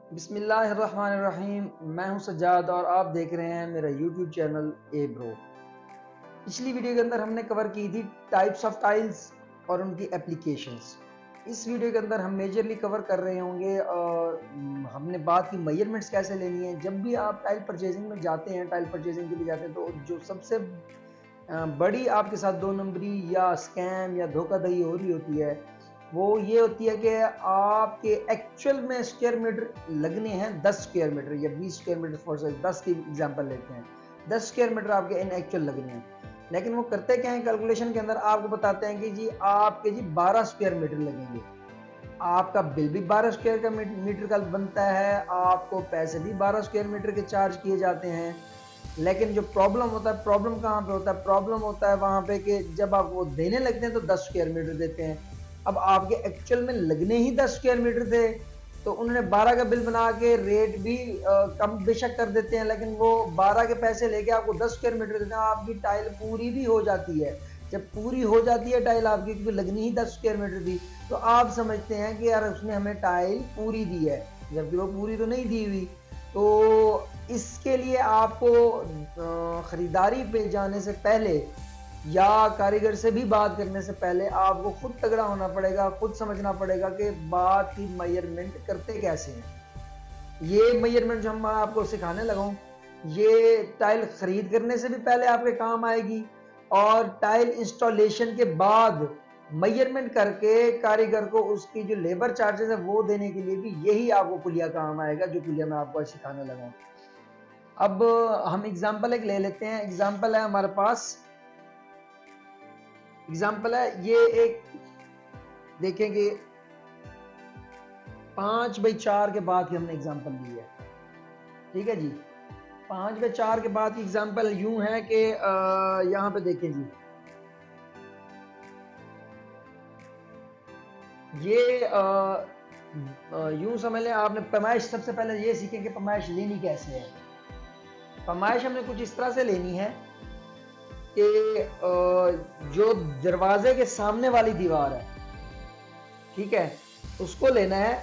बिस्मिल्लाहिर्रहमानिर्रहीम। मैं हूं सज्जाद और आप देख रहे हैं मेरा यूट्यूब चैनल ए ब्रो। पिछली वीडियो के अंदर हमने कवर की थी टाइप्स ऑफ टाइल्स और उनकी एप्लीकेशंस। इस वीडियो के अंदर हम मेजरली कवर कर रहे होंगे और हमने बात की मेजरमेंट्स कैसे लेनी है। जब भी आप टाइल परचेजिंग में जाते हैं, टाइल परचेजिंग के लिए जाते हैं, तो जो सबसे बड़ी आपके साथ दो नंबरी या स्कैम या धोखाधड़ी हो रही होती है वो ये होती है कि आपके एक्चुअल में स्क्वायर मीटर लगने हैं 10 स्क्वायर मीटर या 20 स्क्वायर मीटर। फॉर 10 की एग्जांपल लेते हैं, 10 स्क्वायर मीटर आपके इन एक्चुअल लगने हैं, लेकिन वो करते क्या है, कैलकुलेशन के अंदर आपको बताते हैं कि जी आपके जी 12 स्क्वायर मीटर लगेंगे। आपका बिल भी 12 स्क्वायर का मीटर का बनता है, आपको पैसे भी 12 स्क्वायर मीटर के चार्ज किए जाते हैं। लेकिन जो प्रॉब्लम होता है, प्रॉब्लम कहाँ पे होता है, प्रॉब्लम होता है वहां पे कि जब आप वो देने लगते हैं तो 10 स्क्वायर मीटर देते हैं। अब आपके एक्चुअल में लगने ही 10 स्क्वायर मीटर थे, तो उन्होंने 12 का बिल बना के रेट भी कम बेशक कर देते हैं, लेकिन वो 12 के पैसे लेके आपको 10 स्क्वायर मीटर देते हैं। आपकी टाइल पूरी भी हो जाती है। जब पूरी हो जाती है टाइल आपकी, क्योंकि लगनी ही 10 स्क्वायर मीटर थी, तो आप समझते हैं कि यार उसने हमें टाइल पूरी दी है, जबकि वो पूरी तो नहीं दी हुई। तो इसके लिए आपको ख़रीदारी पे जाने से पहले या कारीगर से भी बात करने से पहले आपको खुद तगड़ा होना पड़ेगा, खुद समझना पड़ेगा कि बात की मेजरमेंट करते कैसे हैं। ये मेजरमेंट जो हम आपको सिखाने लगा हूँ, ये टाइल खरीद करने से भी पहले आपके काम आएगी और टाइल इंस्टॉलेशन के बाद मेजरमेंट करके कारीगर को उसकी जो लेबर चार्जेस है वो देने के लिए भी यही आपको कुलिया काम आएगा, जो कुलिया मैं आपको आज सिखाने लगा हूँ। अब हम एग्जांपल एक ले लेते हैं। एग्जांपल है हमारे पास, एग्जांपल है ये एक, देखेंगे 5x4 के बाद की हमने एग्जांपल ली है। ठीक है जी, 5x4 के बाद की एग्जांपल यूं है कि यहाँ पे देखें जी, ये यूं समझ लें, आपने पैमाइश सबसे पहले ये सीखें कि पैमाइश लेनी कैसे है। पैमाइश हमने कुछ इस तरह से लेनी है कि जो दरवाजे के सामने वाली दीवार है, ठीक है, उसको लेना है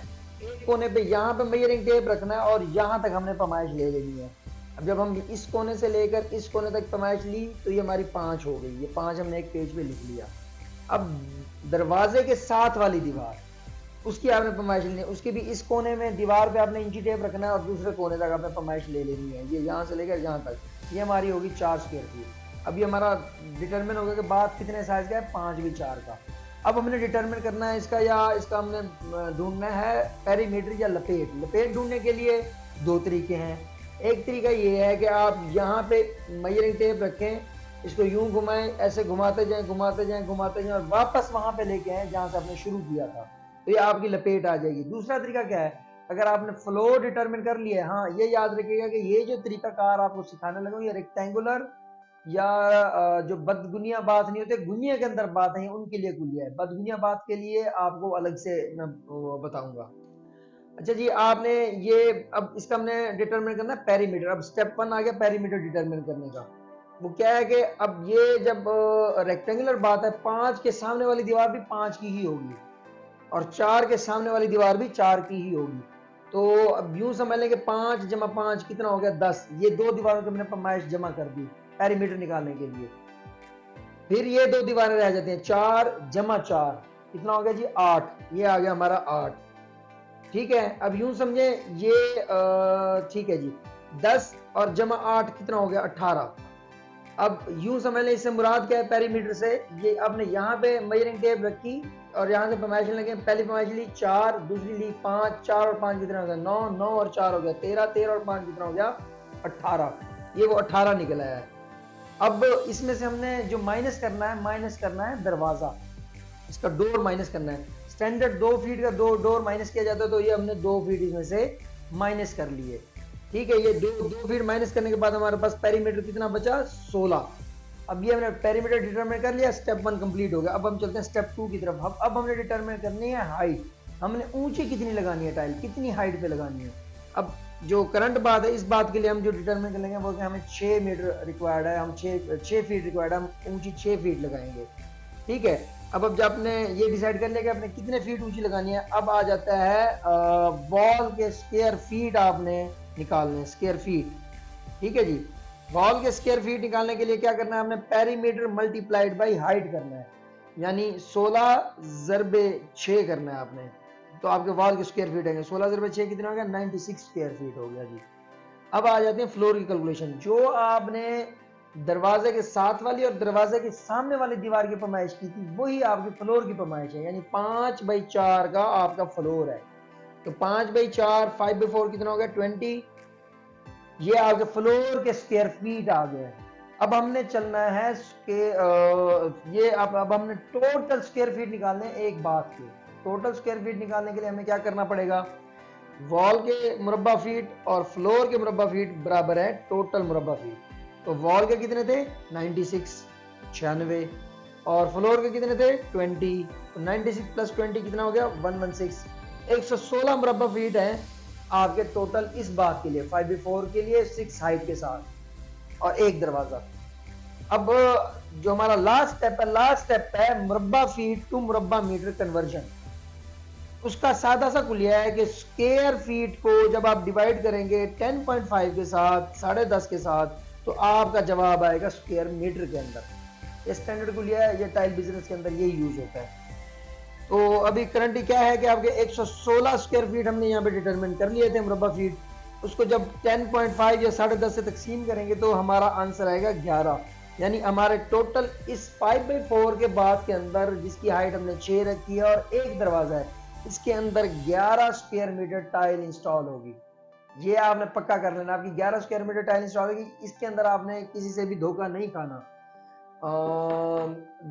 एक कोने पे, यहाँ पे मेजरिंग टेप रखना है और यहाँ तक हमने पैमाइश ले लेनी है। अब जब हम इस कोने से लेकर इस कोने तक पैमाइश ली तो ये हमारी 5 हो गई। ये 5 हमने एक पेज पे लिख लिया। अब दरवाजे के साथ वाली दीवार, उसकी आपने पैमाइश लेनी है। उसके भी इस कोने में दीवार पे आपने इंची टेप रखना है और दूसरे कोने तक आपने पैमाइश ले लेनी है। ये यहाँ से लेकर यहाँ तक, ये हमारी होगी 4 स्क्वायर फीट। अब ये हमारा डिटरमिन हो गया कि बात कितने साइज का है, 5x4 का। अब हमने डिटरमिन करना है इसका, या इसका हमने ढूंढना है पेरीमीटर या लपेट। लपेट ढूंढने के लिए दो तरीके हैं। एक तरीका ये है कि आप यहाँ पे मेजरिंग टेप रखें, इसको यूं घुमाएं, ऐसे घुमाते जाएं घुमाते जाएं घुमाते जाएं और वापस वहां पे लेके आए जहां से आपने शुरू किया था, तो ये आपकी लपेट आ जाएगी। दूसरा तरीका क्या है, अगर आपने फ्लोर डिटरमिन कर लिया है, हाँ ये याद रखिएगा कि ये जो तरीका कार आपको सिखाने लगा हूं, ये रेक्टेंगुलर या जो बदगुनिया बात नहीं होते, गुनिया के अंदर बात है, उनके लिए गुलिया है। बदगुनिया बात के लिए आपको अलग से मैं बताऊंगा। अच्छा जी, आपने ये, अब इसका हमने डिटरमिन करना है पेरीमीटर। अब स्टेप 1 आ गया पेरीमीटर डिटरमिन करने का। वो क्या है कि अब ये जब रेक्टेंगुलर बात है, 5 के सामने वाली दीवार भी 5 की ही होगी और 4 के सामने वाली दीवार भी 4 की ही होगी। तो अब यूं समझ लें कि 5 जमा 5 कितना हो गया, 10। ये दो दीवारों की मैंने पैमाइश जमा कर दी पेरीमीटर निकालने के लिए। फिर ये दो दीवारें रह जाती हैं, 4 जमा 4 कितना हो गया जी, 8। ये आ गया हमारा 8। ठीक है, अब यूं समझे ये ठीक है जी, 10 और जमा 8 कितना हो गया, 18। अब यूं समझ लें, इससे मुराद क्या है पेरीमीटर से, ये आपने यहाँ पे मेजरिंग टेप रखी और यहाँ से पैमाइश लगे। पहली पैमाइश ली 4, दूसरी ली 5, 4 और 5 कितना हो गया, 9, 9 और 4 हो गया 13, 13 और 5 कितना हो गया, 18। ये वो 18 निकल आया है। अब इसमें से हमने जो माइनस करना है, माइनस करना है दरवाजा, इसका डोर माइनस करना है। स्टैंडर्ड 2 फीट का डोर माइनस किया जाता है, तो ये हमने 2 फीट इसमें से माइनस कर लिए। ठीक है, ये दो फीट माइनस करने के बाद हमारे पास पेरीमीटर कितना बचा, 16। अब ये हमने पेरीमीटर डिटरमिन कर लिया, स्टेप 1 कंप्लीट हो गया। अब हम चलते हैं स्टेप 2 की तरफ। अब हमने डिटरमिन करनी है हाइट। हमने ऊंची कितनी लगानी है टाइल, कितनी हाइट पे लगानी है। अब जो करंट बात है, इस बात के लिए हम जो डिटरमिन कर लेंगे वो कि हमें 6 मीटर रिक्वायर्ड है, हम 6 फीट रिक्वायर्ड है, हम ऊंची 6 फीट लगाएंगे। ठीक है, अब जब आपने ये डिसाइड कर लिया कि आपने कितने फीट ऊंची लगानी है, अब आ जाता है वॉल के स्क्वायर फीट आपने निकालने, स्क्वायर फीट। ठीक है जी, वॉल के स्क्वायर फीट निकालने के लिए क्या करना है, आपने पेरीमीटर मल्टीप्लाइड बाई हाइट करना है, यानी 16 ज़रबे 6 करना है आपने। तो आपके वॉल के स्क्वायर फीट है 16 ज़रबे 6 कितना हो गया, 96 स्क्वायर फीट हो गया जी। अब आ जाते हैं फ्लोर की कैलकुलेशन। जो आपने दरवाजे के साथ वाली और दरवाजे के सामने वाली दीवार की पैमाइश की थी, वही आपकी फ्लोर की पैमाइश है, यानी 5/4 का आपका फ्लोर है। तो 5/4 5/4 कितना हो गया, 20। ये आपके फ्लोर के स्क्वायर फीट आ गए। अब हमने चलना है ये अब हमने टोटल स्क्वायर फीट निकालने एक बात की। टोटल स्क्वायर फीट निकालने के लिए हमें क्या करना पड़ेगा, वॉल के मुरब्बा फीट और फ्लोर के मुरब्बा फीट बराबर है टोटल मुरब्बा फीट। तो वॉल के कितने थे 96 96, और फ्लोर के कितने थे 20। तो 96 प्लस 20 कितना हो गया 116। 116 मुरब्बा फीट है आपके टोटल इस बात के लिए, 5/4 के लिए 6 हाइट के साथ और एक दरवाजा। अब जो हमारा लास्ट स्टेप है मुरब्बा फीट टू मुरब्बा मीटर कन्वर्जन। उसका सादा सा कुलिया है कि स्क्वायर फीट को जब आप डिवाइड करेंगे 10.5 के साथ 10.5 के साथ, तो आपका जवाब आएगा स्क्वायर मीटर के अंदर। ये स्टैंडर्ड कुलिया है, ये टाइल बिजनेस के अंदर ये यूज होता है। तो अभी करंटली क्या है कि आपके 116 स्क्वायर फीट हमने यहाँ पे डिटरमिन कर लिए थे मुरब्बा फीट। उसको जब 10.5 या 10.5 से तकसीम करेंगे तो हमारा आंसर आएगा 11। यानी हमारे टोटल इस 5/4 के बाद के अंदर, जिसकी हाइट हमने 6 रखी है और एक दरवाजा है, इसके अंदर 11 स्क्वायर मीटर टाइल इंस्टॉल होगी। ये आपने पक्का कर लेना, आपकी 11 स्क्वायर मीटर टाइल इंस्टॉल होगी। इसके अंदर आपने किसी से भी धोखा नहीं खाना।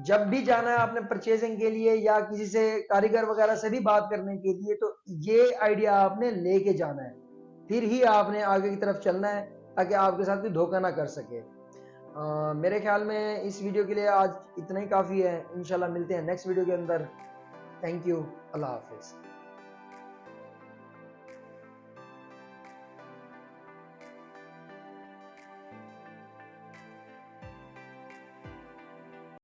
जब भी जाना है आपने परचेजिंग के लिए या किसी से कारीगर वगैरह से भी बात करने के लिए, तो ये आइडिया आपने लेके जाना है, फिर ही आपने आगे की तरफ चलना है, ताकि आपके साथ कोई धोखा ना कर सके। मेरे ख्याल में इस वीडियो के लिए आज इतना ही काफ़ी है। इंशाल्लाह मिलते हैं नेक्स्ट वीडियो के अंदर। थैंक यू, अल्लाह हाफिज़।